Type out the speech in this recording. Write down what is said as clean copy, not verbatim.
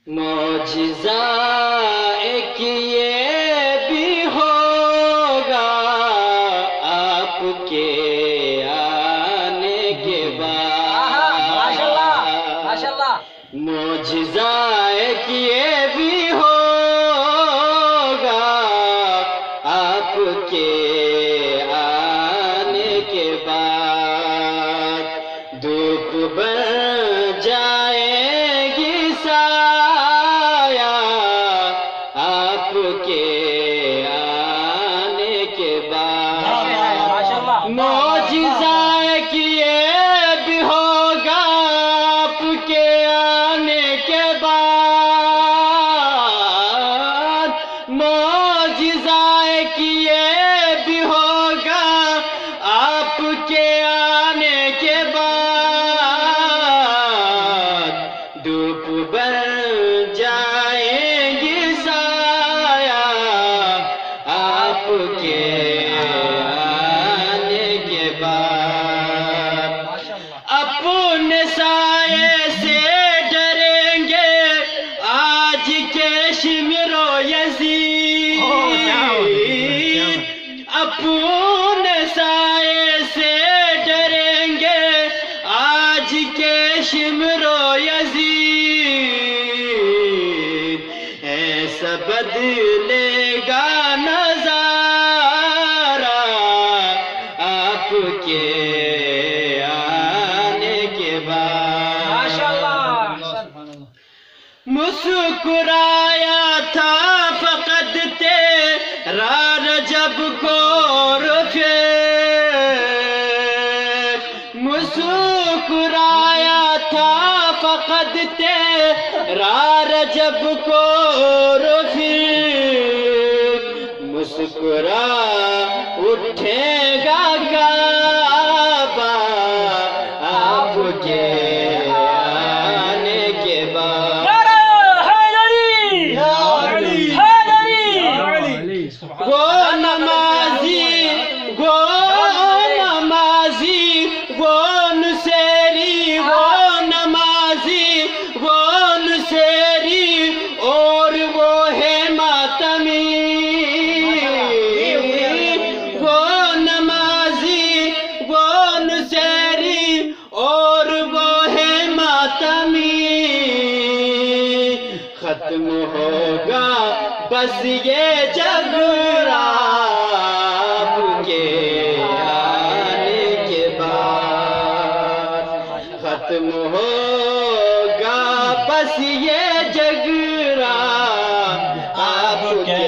معجزہ ایک یہ بھی ہوگا آپ کے آنے کے بعد، ماشاءاللہ معجزہ ایک یہ بھی ہوگا آپ کے آنے کے بعد، دھوپ بن جائے گی سایہ آپ کے آنے کے بعد، معجزہ ایک یہ بھی ہوگا آپ کے آنے کے بعد، معجزہ ایک یہ بھی ہوگا آپ کے آنے کے بعد، دھوپ بن جائے گی سایہ آپ کے آنے کے بعد، اپنے سائے سے ڈریں گے آج کے شمر و یزید، اپنے سائے سے ڈریں گے آج کے شمر و یزید، ایسا بدلے گا نظارہ آپ کے آنے کے بعد، مسکرایا تھا فقط تیرا رجب کو رفیق، مسکرایا تھا فقط تیرا رجب کو رفیق، مسکرا اٹھے گا کعبہ آپ کے آنے کے بعد، وہ نمازی وہ نصیری، وہ نمازی وہ نصیری اور وہ ہے ماتمی، وہ نمازی وہ نصیری اور وہ ہے ماتمی، ختم ہوگا بس یہ جگ آپ کے آنے کے بعد، ختم ہوگا بس یہ جگ آپ کے